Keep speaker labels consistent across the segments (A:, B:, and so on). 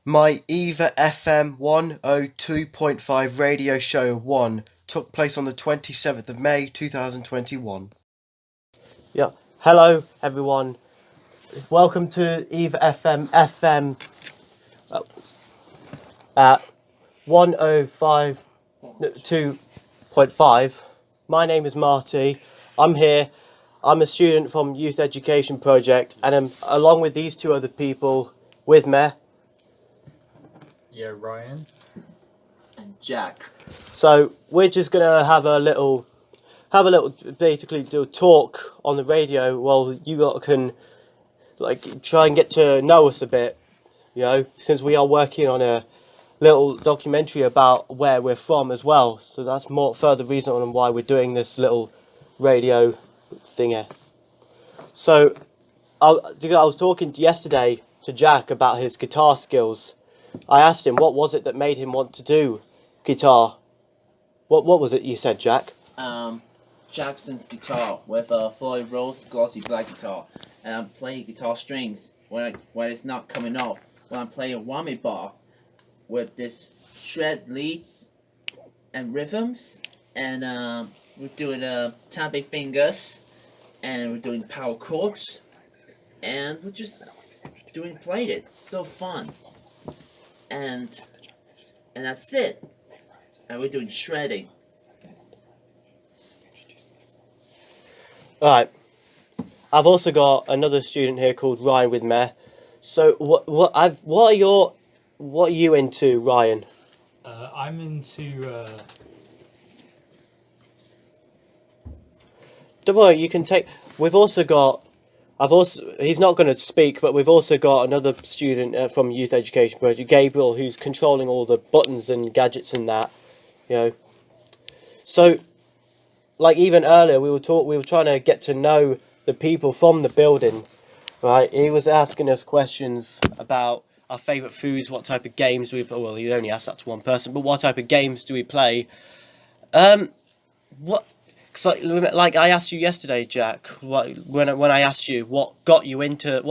A: My EAVA FM 102.5 radio show 1 took place on the 27th of May 2021.
B: Yeah. Hello, everyone. Welcome to EAVA FM at 102.5. My name is Marty. I'm here. I'm a student from Youth Education Project, and I'm along with these two other people with me.
C: Yeah, Ryan.
D: And Jack.
B: So we're just gonna have a little basically do a talk on the radio while you lot can try and get to know us a bit, since we are working on a little documentary about where we're from as well. So that's more further reason on why we're doing this little radio thingy. So I was talking yesterday to Jack about his guitar skills. I asked him what was it that made him want to do guitar. What was it you said, Jack?
D: Jackson's guitar with a fully rolled glossy black guitar, and I'm playing guitar strings when it's not coming off. When I'm playing a whammy bar with this shred leads and rhythms, and we're doing tapping fingers, and we're doing power chords, and we're just playing it. So fun. And that's it. And we're doing shredding.
B: Alright. I've also got another student here called Ryan with me. So what are you into, Ryan?
C: I'm into
B: Don't worry, you can take. He's not going to speak, but we've also got another student from Youth Education Project, Gabriel, who's controlling all the buttons and gadgets and that, So, even earlier, we were trying to get to know the people from the building, right? He was asking us questions about our favourite foods, what type of games he only asked that to one person, but what type of games do we play? Like I asked you yesterday, Jack, when I asked you what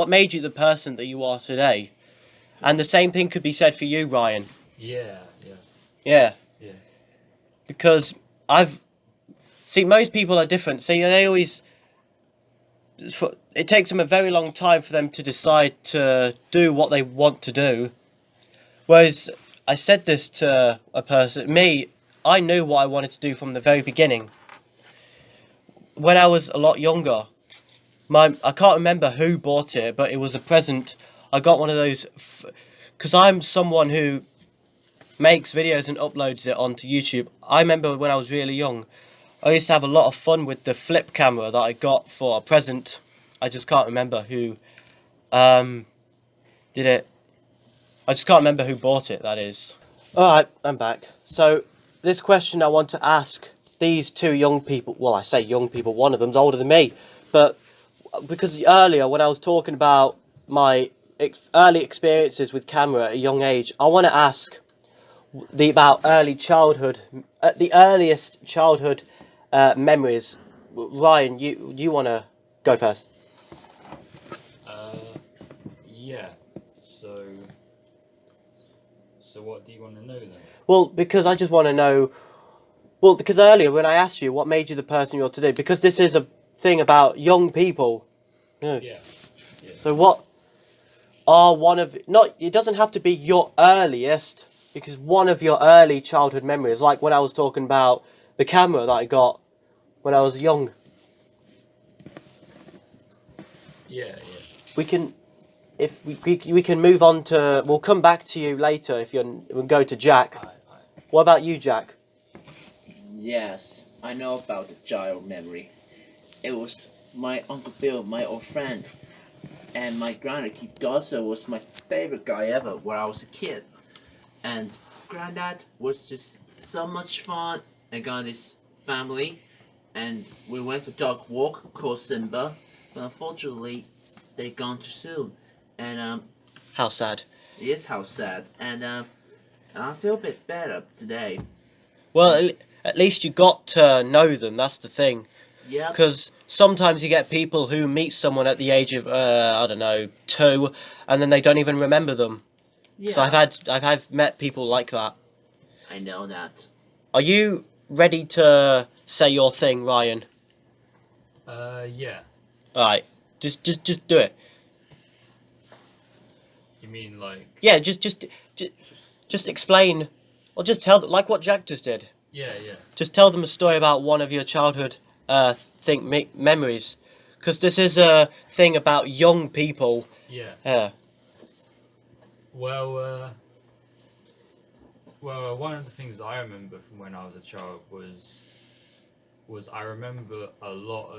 B: made you the person that you are today, and the same thing could be said for you, Ryan.
C: Yeah.
B: Because most people are different. See, it takes them a very long time for them to decide to do what they want to do. Whereas I said this to a person, I knew what I wanted to do from the very beginning. When I was a lot younger, I can't remember who bought it, but it was a present. I got one of those, because I'm someone who makes videos and uploads it onto YouTube. I remember when I was really young, I used to have a lot of fun with the flip camera that I got for a present. I just can't remember who did it. I just can't remember who bought it, that is. Alright, I'm back. So, this question I want to ask these two young people, well, I say young people, one of them's older than me, but because earlier when I was talking about my early experiences with camera at a young age, I want to ask about early childhood, the earliest childhood memories. Ryan, you want to go first?
C: Yeah. So what do you want to know then?
B: Well, because I just want to know. Well, because earlier when I asked you what made you the person you're today, because this is a thing about young people.
C: Yeah.
B: So what are it doesn't have to be your earliest, because one of your early childhood memories, like when I was talking about the camera that I got when I was young.
C: Yeah.
B: We can move on to, we'll come back to you later we'll go to Jack.
C: Aye.
B: What about you, Jack?
D: Yes, I know about the child memory. It was my Uncle Bill, my old friend, and my granddad, Keith Godsell, was my favorite guy ever when I was a kid. And Granddad was just so much fun, and got his family, and we went for dog walk called Simba, but unfortunately, they gone too soon. And
B: How sad.
D: it is how sad. And I feel a bit better today.
B: Well, at least you got to know them, that's the thing.
D: Yeah.
B: Because sometimes you get people who meet someone at the age of, 2, and then they don't even remember them.
D: Yeah.
B: So I've met people like that.
D: I know that.
B: Are you ready to say your thing, Ryan?
C: Yeah.
B: All right. Just do it.
C: You mean like?
B: Yeah. Just explain, or just tell them like what Jack just did.
C: Yeah.
B: Just tell them a story about one of your childhood memories, because this is a thing about young people.
C: Yeah. Well, one of the things I remember from when I was a child was I remember a lot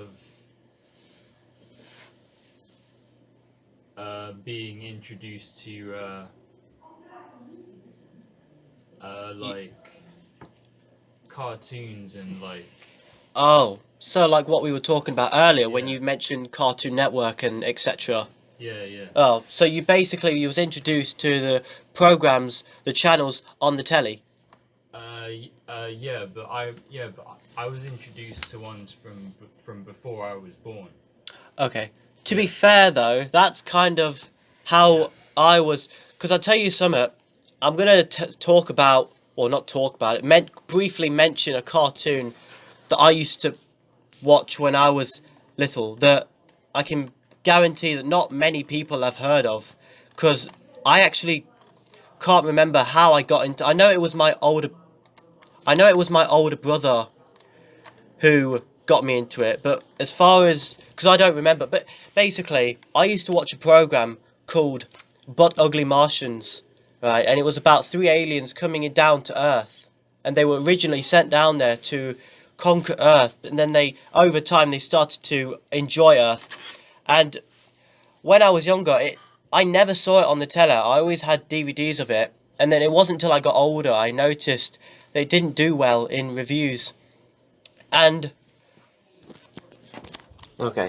C: of being introduced to like cartoons and like.
B: Oh, so like what we were talking about earlier when
C: Yeah.
B: you mentioned Cartoon Network and etc.
C: Yeah.
B: Oh, so you was introduced to the programs, the channels on the telly.
C: Yeah, but I was introduced to ones from before I was born.
B: Okay. To be fair though, that's kind of how I was. Because I'll tell you something. I'm gonna talk about, or not talk about it. Briefly mention a cartoon that I used to watch when I was little. That I can guarantee that not many people have heard of. Because I actually can't remember how I got into. I know it was my older brother who got me into it, but as far as, because I don't remember, but basically I used to watch a program called But Ugly Martians, right, and it was about 3 aliens coming down to Earth, and they were originally sent down there to conquer Earth, and then over time they started to enjoy Earth. And when I was younger, I never saw it on the telly. I always had DVDs of it, and then it wasn't until I got older I noticed that it didn't do well in reviews. And okay,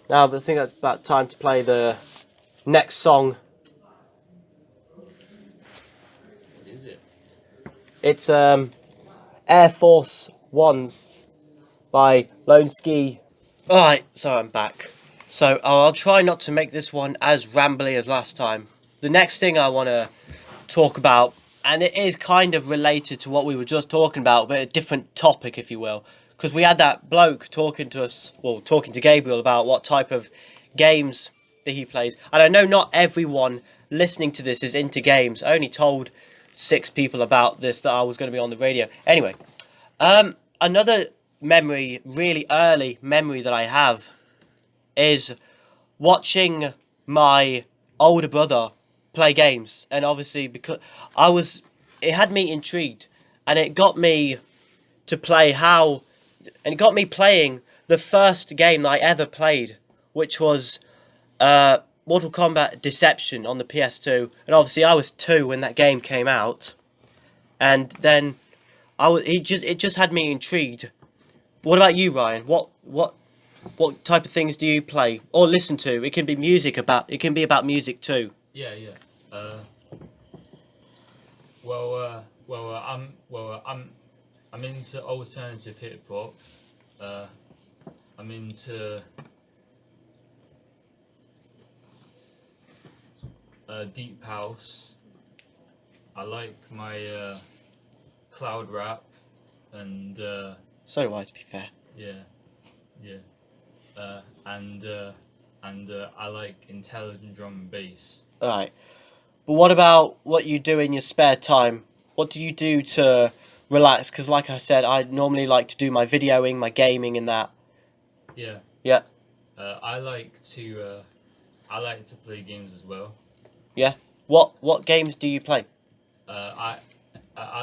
B: now I think that's about time to play the next song.
C: What is it?
B: It's Air Force Ones by Lone Ski. Alright, so I'm back. So I'll try not to make this one as rambly as last time. The next thing I want to talk about, and it is kind of related to what we were just talking about, but a different topic, if you will. Because we had that bloke talking to Gabriel about what type of games that he plays. And I know not everyone listening to this is into games. I only told 6 people about this that I was going to be on the radio. Anyway, another memory, really early memory that I have is watching my older brother play games. And obviously because it had me intrigued, and it got me to it got me playing the first game that I ever played, which was Mortal Kombat Deception on the PS2. And obviously I was 2 when that game came out, and then it just had me intrigued. What about you, Ryan? What type of things do you play or listen to? It can be about music too.
C: Yeah. I'm into alternative hip hop. I'm into deep house. I like my cloud rap, and
B: So do I, to be fair.
C: yeah. And I like intelligent drum and bass.
B: Alright. But what about what you do in your spare time? What do you do to relax? Because like I said, I normally like to do my videoing, my gaming and that.
C: Yeah.
B: Yeah.
C: I like to play games as well.
B: Yeah. What games do you play?
C: I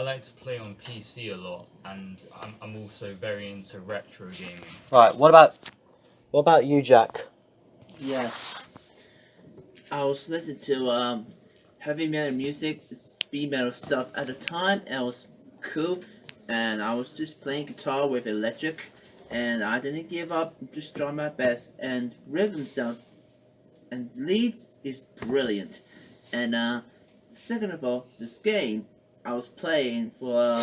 C: like to play on PC a lot, and I'm also very into retro gaming.
B: Right. What about you, Jack?
D: Yeah. I was listening to heavy metal music, speed metal stuff at the time, and it was cool. And I was just playing guitar with electric, and I didn't give up. Just trying my best. And rhythm sounds and leads is brilliant. And second of all, this game I was playing for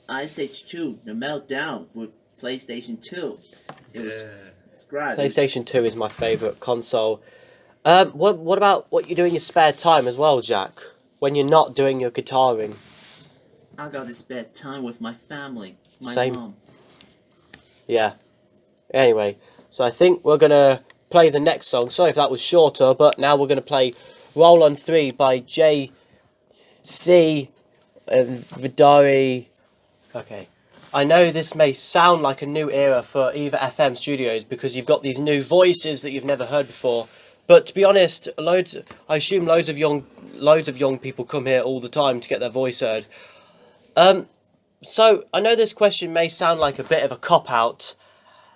D: Ice Age 2, the Meltdown for PlayStation 2. It was great.
B: PlayStation 2 is my favourite console. What about what you do in your spare time as well, Jack? when you're not doing your guitaring?
D: I got to spend time with my family. My
B: Same.
D: mom.
B: Yeah. Anyway, so I think we're gonna play the next song. Sorry if that was shorter, but now we're gonna play Roll on 3 by J.C. Vidari. Okay. I know this may sound like a new era for EAVA FM studios because you've got these new voices that you've never heard before. But to be honest, I assume loads of young people come here all the time to get their voice heard. So I know this question may sound like a bit of a cop-out,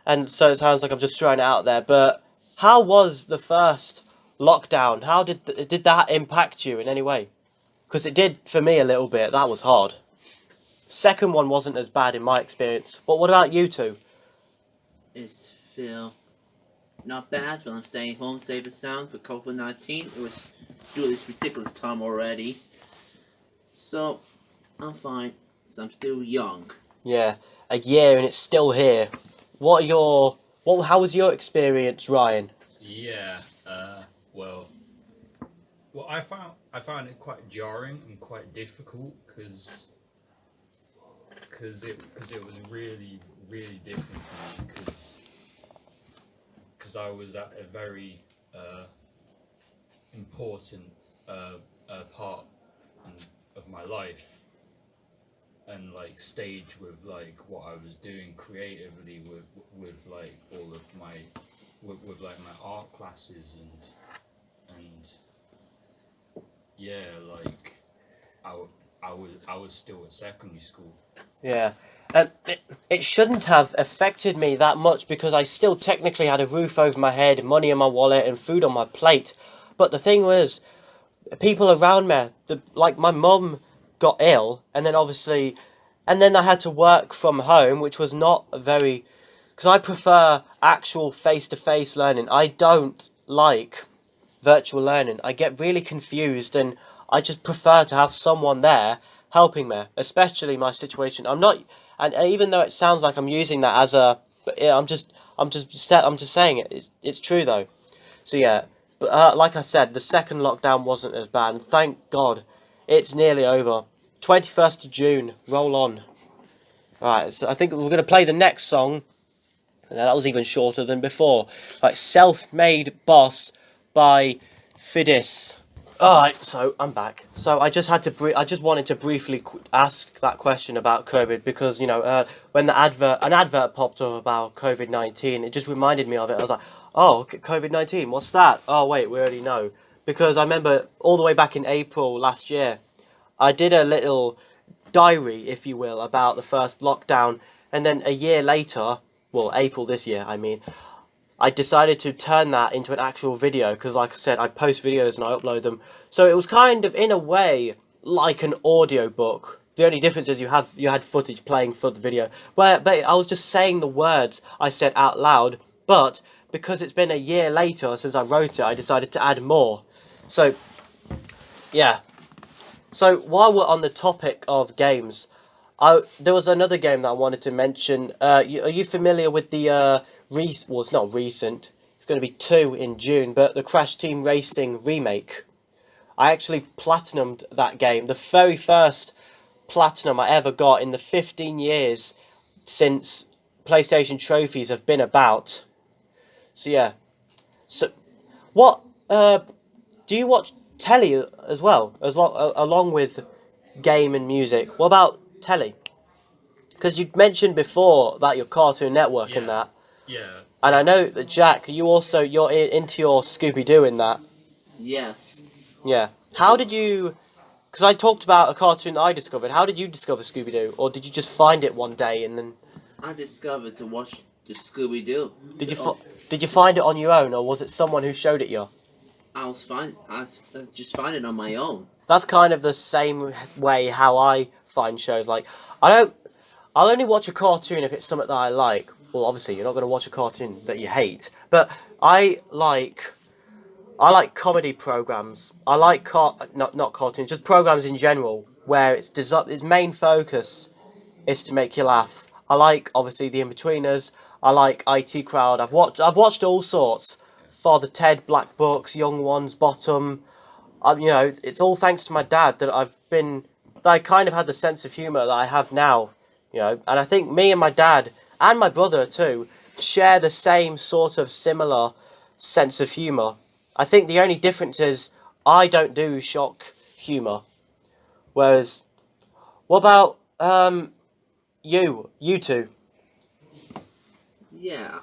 B: and so it sounds like I'm just throwing it out there, but how was the first lockdown? How did that impact you in any way? Because it did for me a little bit. That was hard. Second one wasn't as bad in my experience. But what about you two?
D: It's feel not bad when I'm staying home safe and sound for COVID-19. It was due this ridiculous time already. So I'm fine. So I'm still young.
B: Yeah, a year and it's still here. How was your experience, Ryan?
C: Yeah. Well, I found it quite jarring and quite difficult because it was really different for me because I was at a very important part of my life and like stage with like what I was doing creatively with like all of my with like my art classes and yeah, like I was still at secondary school.
B: Yeah, and it shouldn't have affected me that much because I still technically had a roof over my head, money in my wallet, and food on my plate. But the thing was, people around me, like my mum got ill, and then I had to work from home, which was not very, because I prefer actual face-to-face learning. I don't like virtual learning. I get really confused, and I just prefer to have someone there helping me, especially my situation. I'm not, and even though it sounds like I'm using that as a, but yeah, I'm just saying it. It's true though. So yeah, but like I said, the second lockdown wasn't as bad, and thank God, it's nearly over. 21st of June, roll on. Right, so I think we're gonna play the next song. And that was even shorter than before. Like Self-Made Boss by Fidis. Alright, so I'm back. So I just wanted to briefly ask that question about COVID because, you know, when an advert popped up about COVID-19, it just reminded me of it. I was like, oh, COVID-19, what's that? Oh, wait, we already know. Because I remember all the way back in April last year, I did a little diary, if you will, about the first lockdown. And then a year later, well, April this year, I mean, I decided to turn that into an actual video because, like I said, I post videos and I upload them. So it was kind of, in a way, like an audio book. The only difference is you had footage playing for the video. But I was just saying the words I said out loud. But because it's been a year later since I wrote it, I decided to add more. So, yeah. So while we're on the topic of games, there was another game that I wanted to mention. Are you familiar with the well, it's not recent. It's going to be 2 in June, but the Crash Team Racing remake. I actually platinumed that game. The very first platinum I ever got in the 15 years since PlayStation trophies have been about. So yeah. So what do you watch telly as well, along with game and music? What about telly? Because you mentioned before about your Cartoon Network and that.
C: Yeah.
B: And I know that Jack, you're into your Scooby-Doo in that.
D: Yes.
B: Yeah. How did you? Because I talked about a cartoon that I discovered. How did you discover Scooby-Doo, or did you just find it one day and then?
D: I discovered to watch the Scooby-Doo.
B: Did you find it on your own, or was it someone who showed it you?
D: I just find it on my own.
B: That's kind of the same way how I find shows. Like, I'll only watch a cartoon if it's something that I like. Well, obviously, you're not going to watch a cartoon that you hate. But I like comedy programs. I like not cartoons, just programs in general where its main focus is to make you laugh. I like obviously the In-Betweeners. I like IT Crowd. I've watched all sorts. Father Ted, Black Books, Young Ones, Bottom. it's all thanks to my dad that I kind of had the sense of humour that I have now, and I think me and my dad, and my brother too, share the same sort of similar sense of humour. I think the only difference is I don't do shock humour. Whereas, what about you two?
D: Yeah.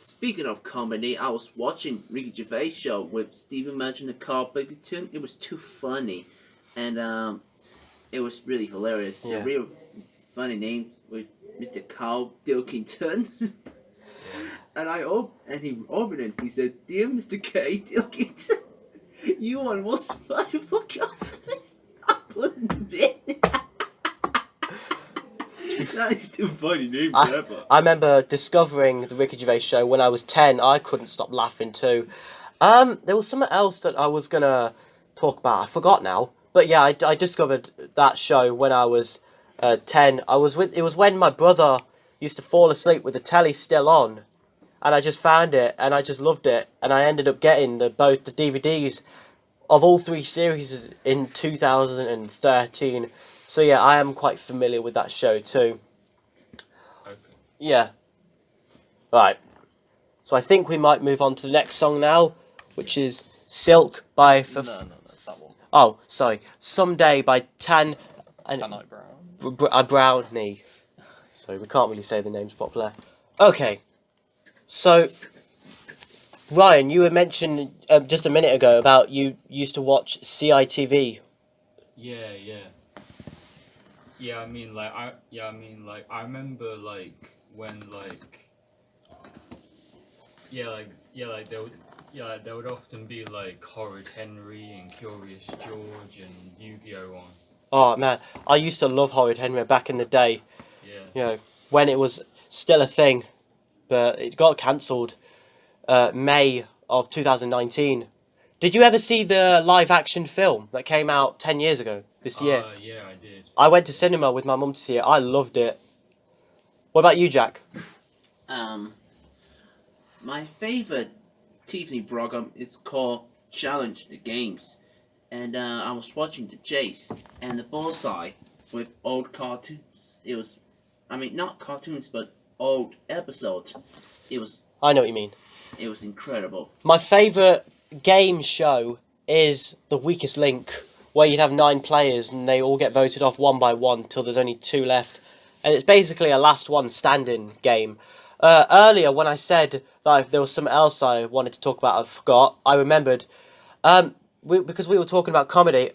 D: Speaking of comedy, I was watching Ricky Gervais show with Stephen Merchant and Carl Biggerton. It was too funny. And it was really hilarious.
B: Yeah.
D: The real funny name was Mr. Carl Dilkington. And he opened it. He said, "Dear Mr. K. Dilkington, you are the most funny podcast happened." That is the funny name ever.
B: I remember discovering the Ricky Gervais show when I was 10. I couldn't stop laughing too. There was something else that I was gonna talk about. I forgot now. But yeah, I discovered that show when I was 10. It was when my brother used to fall asleep with the telly still on, and I just found it and I just loved it, and I ended up getting both the DVDs of all 3 series in 2013. So yeah, I am quite familiar with that show too.
C: Okay.
B: Yeah. Right. So I think we might move on to the next song now, which is Silk by...
E: No, that's that one.
B: Oh, sorry. Someday by Tan...
E: Tanite Brown.
B: Brownie. So we can't really say the names properly. Okay. So, Ryan, you were mentioned just a minute ago about you used to watch CITV.
C: Yeah. I mean, I remember, like, when, like, there would often be, like, Horrid Henry and Curious George and Yu-Gi-Oh! On.
B: Oh, man. I used to love Horrid Henry back in the day.
C: Yeah.
B: When it was still a thing. But it got cancelled May of 2019. Did you ever see the live-action film that came out 10 years ago this year?
C: Yeah, I did.
B: I went to cinema with my mum to see it. I loved it. What about you, Jack?
D: My favorite TV program is called Challenge the Games. And I was watching the Chase and the Bullseye with old cartoons. Not cartoons, but old episodes.
B: I know what you mean.
D: It was incredible.
B: My favourite game show is The Weakest Link, where you'd have 9 players and they all get voted off one by one till there's only 2 left. And it's basically a last one standing game. Earlier, when I said that if there was something else I wanted to talk about, I forgot. I remembered. Because we were talking about comedy,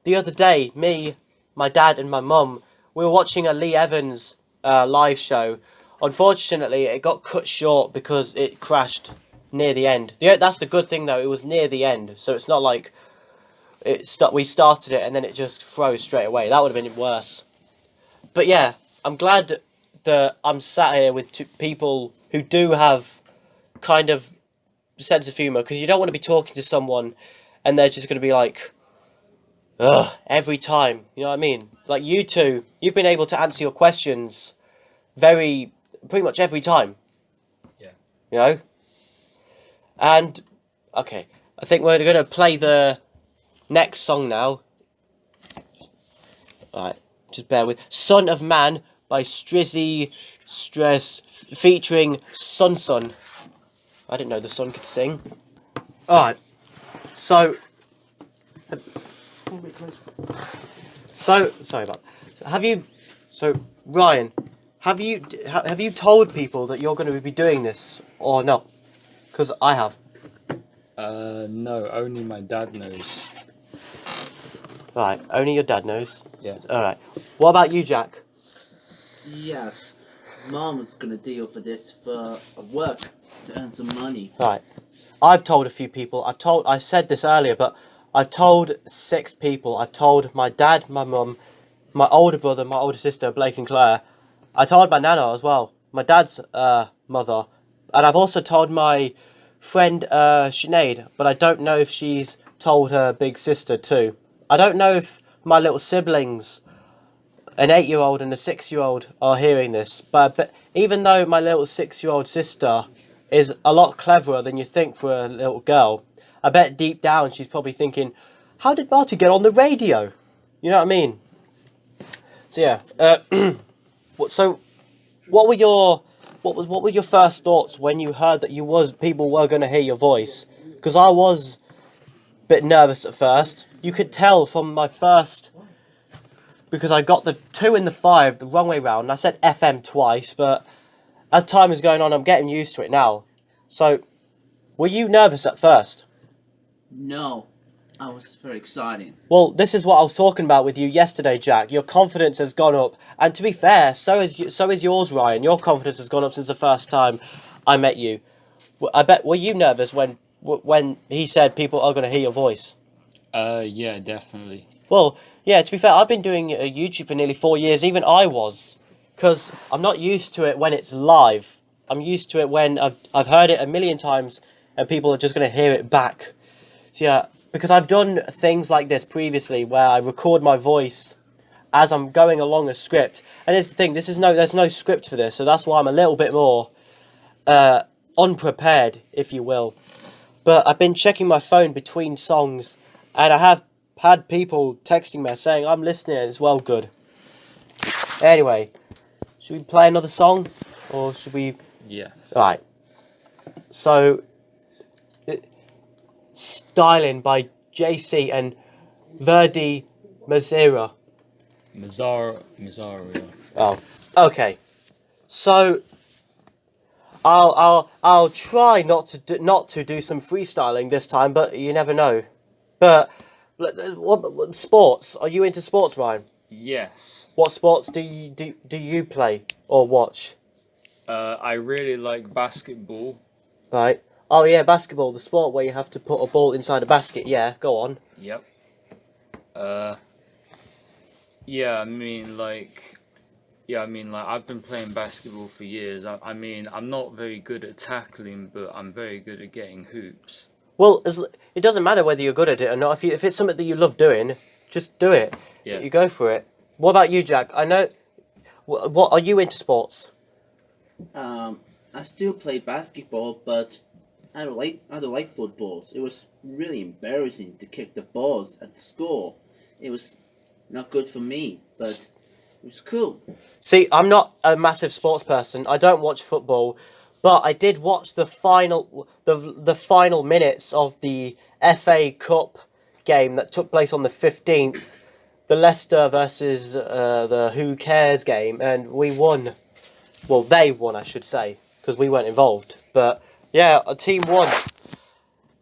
B: the other day, me, my dad and my mum, we were watching a Lee Evans live show. Unfortunately, it got cut short because it crashed near the end. That's the good thing, though. It was near the end, so it's not like we started it and then it just froze straight away. That would have been worse. But yeah, I'm glad that I'm sat here with 2 people who do have kind of sense of humour, because you don't want to be talking to someone and they're just going to be like, ugh, every time. You know what I mean? Like you two, you've been able to answer your questions pretty much every time.
C: Yeah.
B: You know? And, okay, I think we're going to play the next song now. Alright, just bear with. Son of Man by Strizzy Stress featuring Sun. I didn't know the sun could sing. Alright, so sorry about that. Ryan, have you told people that you're going to be doing this or not? Because I have.
C: No, only my dad knows.
B: Right, only your dad knows.
C: Yeah.
B: Alright. What about you, Jack?
D: Yes. Mom was gonna deal for this for work to earn some money.
B: Right. I've told a few people. I said this earlier, but I've told 6 people. I've told my dad, my mum, my older brother, my older sister, Blake and Claire. I told my nana as well, my dad's mother. And I've also told my friend Sinead, but I don't know if she's told her big sister too. I don't know if my little siblings, an 8-year-old and a 6-year-old, are hearing this. But even though my little 6-year-old sister is a lot cleverer than you think for a little girl, I bet deep down she's probably thinking, how did Marty get on the radio? You know what I mean? So yeah. So what were your first thoughts when you heard that people were going to hear your voice? Because I was a bit nervous at first. You could tell from my first, because I got the 2 and the 5 the wrong way round. And I said FM twice, but as time is going on, I'm getting used to it now. So, were you nervous at first?
D: No, I was very excited.
B: Well, this is what I was talking about with you yesterday, Jack. Your confidence has gone up, and to be fair, so is yours, Ryan. Your confidence has gone up since the first time I met you. I bet. Were you nervous when he said people are going to hear your voice?
C: Yeah, definitely.
B: Well, yeah. To be fair, I've been doing YouTube for nearly 4 years. Even I was, because I'm not used to it when it's live. I'm used to it when I've heard it a million times, and people are just going to hear it back. So yeah. Because I've done things like this previously where I record my voice as I'm going along a script. And here's the thing, there's no script for this, so that's why I'm a little bit more unprepared, if you will. But I've been checking my phone between songs, and I have had people texting me saying I'm listening and it's well good. Anyway, should we play another song? Or should we...
C: Yeah.
B: Right. So... Styling by JC and Verdi Mazzara.
C: Mazzara.
B: Oh, okay. So I'll try not to do some freestyling this time, but you never know. But what sports? Are you into sports, Ryan?
C: Yes.
B: What sports do you play or watch?
C: I really like basketball.
B: Right. Oh yeah, basketball, the sport where you have to put a ball inside a basket. Yeah, go on.
C: Yep. Yeah, I mean, like, I've been playing basketball for years. I mean, I'm not very good at tackling, but I'm very good at getting hoops.
B: Well, it doesn't matter whether you're good at it or not. If it's something that you love doing, just do it.
C: Yeah.
B: You go for it. What about you, Jack? I know. What are you into sports?
D: I still play basketball, but I don't like footballs. It was really embarrassing to kick the balls at the school. It was not good for me, but it was cool.
B: See, I'm not a massive sports person. I don't watch football, but I did watch the final minutes of the FA Cup game that took place on the 15th, the Leicester versus the Who Cares game, and we won. Well, they won, I should say, because we weren't involved. But yeah, a team won.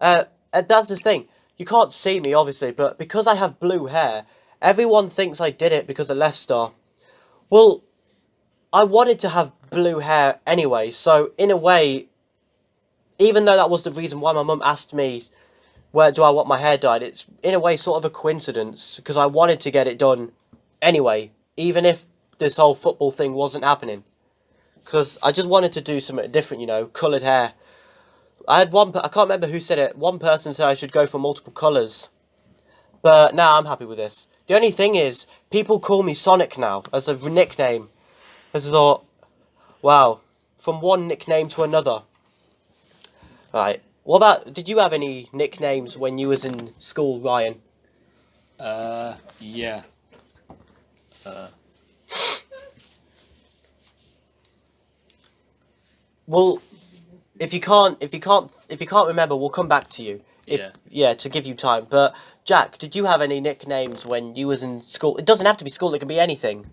B: And that's the thing. You can't see me, obviously, but because I have blue hair, everyone thinks I did it because of Leicester. Well, I wanted to have blue hair anyway, so in a way, even though that was the reason why my mum asked me, where do I want my hair dyed, it's in a way sort of a coincidence, because I wanted to get it done anyway, even if this whole football thing wasn't happening. Because I just wanted to do something different, you know, coloured hair. I can't remember who said it, one person said I should go for multiple colours. But now I'm happy with this. The only thing is, people call me Sonic now, as a nickname. As I thought, wow, from one nickname to another. Right, what about, did you have any nicknames when you was in school, Ryan?
C: Yeah.
B: Well, if you can't remember, we'll come back to you. Yeah, to give you time. But Jack, did you have any nicknames when you was in school? It doesn't have to be school; it can be anything.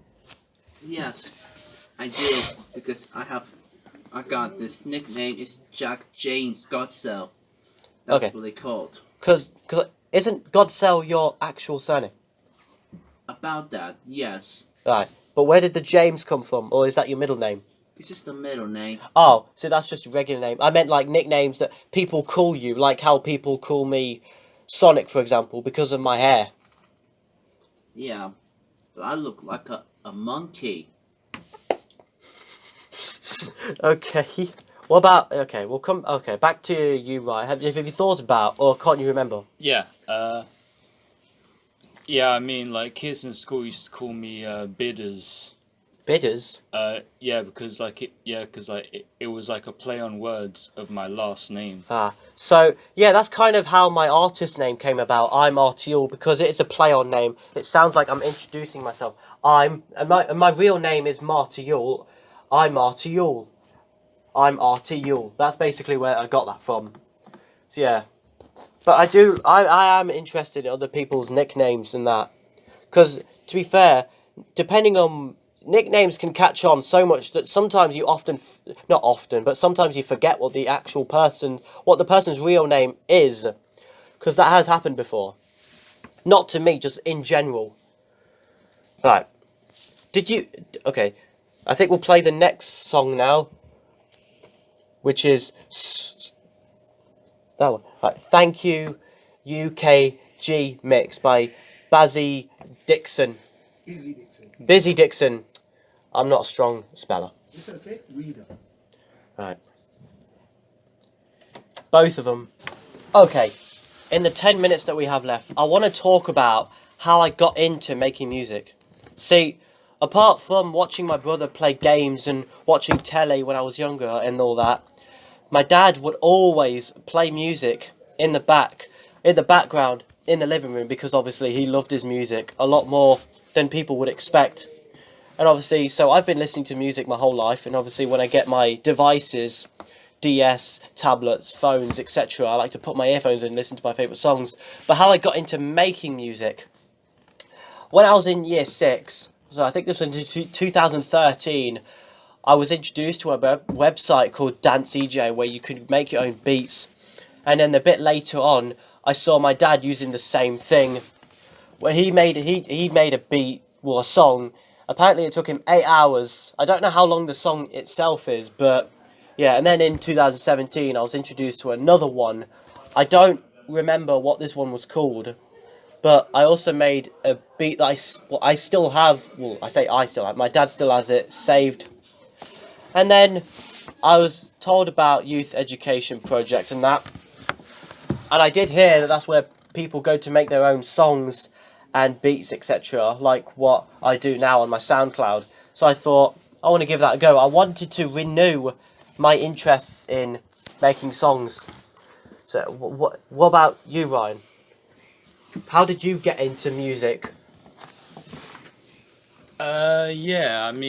D: Yes, I did, because I got this nickname is Jack James Godsell. That's
B: Okay.
D: what they called.
B: Cause isn't Godsell your actual surname?
D: About that, yes.
B: Right. But where did the James come from, or is that your middle name?
D: It's just a middle name.
B: Oh, so that's just a regular name. I meant like nicknames that people call you, like how people call me Sonic, for example, because of my hair.
D: Yeah, but I look like a monkey.
B: Okay. What about... Okay, we'll come... Okay, back to you, right. Have you thought about, or can't you remember?
C: Yeah. Yeah, I mean, like, kids in school used to call me Bidders.
B: Bidders?
C: Yeah, because it was like a play on words of my last name.
B: So yeah, that's kind of how my artist name came about. I'm Artiul, because it's a play on name. It sounds like I'm introducing myself. And my real name is Martiul. I'm Artiul. I'm Artiul. That's basically where I got that from. So yeah. But I am interested in other people's nicknames and that. Because, to be fair, depending on... Nicknames can catch on so much that sometimes you not often, but sometimes you forget what the person's real name is. Because that has happened before. Not to me, just in general. Right. Okay. I think we'll play the next song now. Which is... that one. Right. Thank You, UKG Mix by Busy Dixon. Busy Dixon. I'm not a strong speller.
A: It's okay. Reader.
B: Right. Both of them. Okay. In the 10 minutes that we have left, I want to talk about how I got into making music. See, apart from watching my brother play games and watching telly when I was younger and all that, my dad would always play music in the background, in the living room, because obviously he loved his music a lot more than people would expect. And obviously, so I've been listening to music my whole life, and obviously when I get my devices, DS, tablets, phones, etc., I like to put my earphones in and listen to my favourite songs. But how I got into making music, when I was in year 6, so I think this was in 2013, I was introduced to a website called Dance EJ, where you could make your own beats. And then a bit later on, I saw my dad using the same thing, where he made a beat, well, a song. Apparently it took him 8 hours. I don't know how long the song itself is, but yeah. And then in 2017, I was introduced to another one. I don't remember what this one was called, but I also made a beat that I still have. Well, I say I still have. My dad still has it saved. And then I was told about Youth Education Project and that. And I did hear that that's where people go to make their own songs and beats, etc., like what I do now on my SoundCloud. So I thought, I want to give that a go. I wanted to renew my interests in making songs. So what about you, Ryan? How did you get into music?
C: Yeah, I've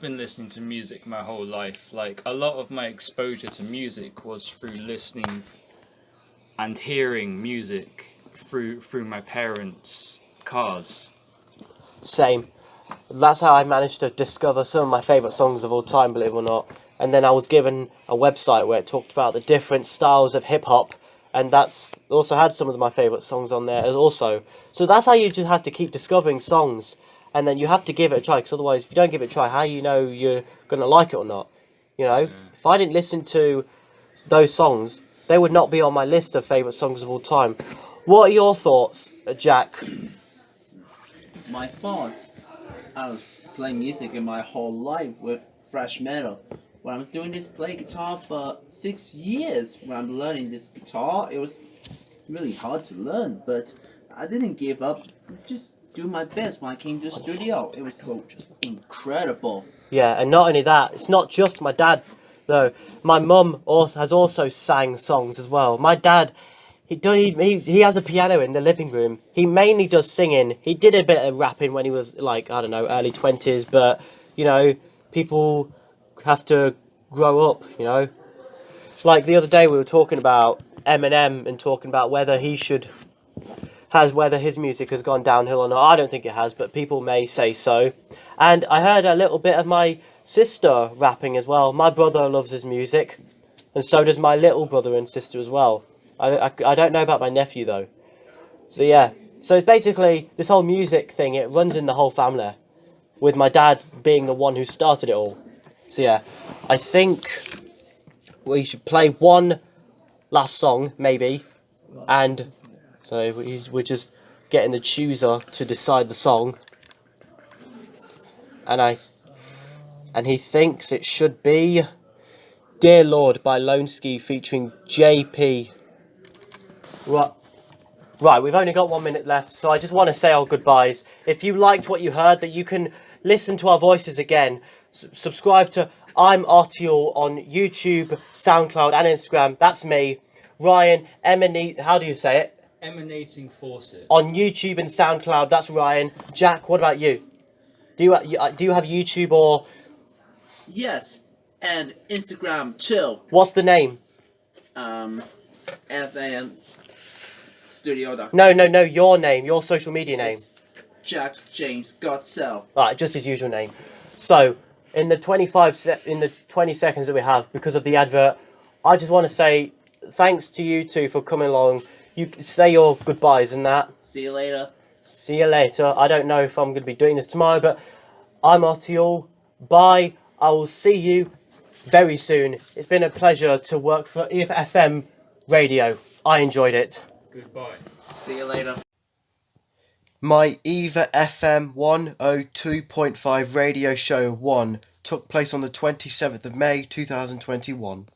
C: been listening to music my whole life. Like, a lot of my exposure to music was through listening and hearing music through my parents' cars.
B: Same. That's how I managed to discover some of my favourite songs of all time, believe it or not. And then I was given a website where it talked about the different styles of hip-hop, and that's also had some of my favourite songs on there also. So that's how you just have to keep discovering songs, and then you have to give it a try, because otherwise, if you don't give it a try, how you know you're going to like it or not? You know, if I didn't listen to those songs, they would not be on my list of favourite songs of all time. What are your thoughts, Jack?
D: My thoughts, I was playing music in my whole life with thrash metal. When I'm doing this, play guitar for 6 years. When I'm learning this guitar, it was really hard to learn, but I didn't give up. Just do my best when I came to the studio. It was so incredible.
B: Yeah, and not only that, it's not just my dad, though. My mum has also sang songs as well. My dad, he has a piano in the living room. He mainly does singing. He did a bit of rapping when he was, like, I don't know, early 20s, but, you know, people have to grow up, you know. Like the other day we were talking about Eminem and talking about whether whether his music has gone downhill or not. I don't think it has, but people may say so. And I heard a little bit of my sister rapping as well. My brother loves his music, and so does my little brother and sister as well. I don't know about my nephew though. So yeah, so it's basically this whole music thing, it runs in the whole family, with my dad being the one who started it all. So yeah, I think we should play one last song maybe, and so we're just getting the chooser to decide the song, and he thinks it should be Dear Lord by Lone Ski featuring JP. Right. Right, we've only got 1 minute left, so I just want to say our goodbyes. If you liked what you heard, that you can listen to our voices again, subscribe to I'm Artiol on YouTube, SoundCloud and Instagram. That's me. Ryan, how do you say it?
C: Emanating Faucet.
B: On YouTube and SoundCloud, that's Ryan. Jack, what about you? Do you have YouTube or...
D: Yes, and Instagram, chill.
B: What's the name?
D: FM Studio.
B: No, your name, your social media name.
D: Jack James Godsell.
B: Right, just his usual name. So, in the 20 seconds that we have, because of the advert, I just want to say thanks to you two for coming along. You say your goodbyes and that.
D: See you later.
B: See you later. I don't know if I'm going to be doing this tomorrow, but I'm Artiol. Bye. I will see you very soon. It's been a pleasure to work for EAVA FM Radio. I enjoyed it.
C: Goodbye.
D: See you later.
A: My EAVA FM 102.5 radio show 1 took place on the 27th of May 2021.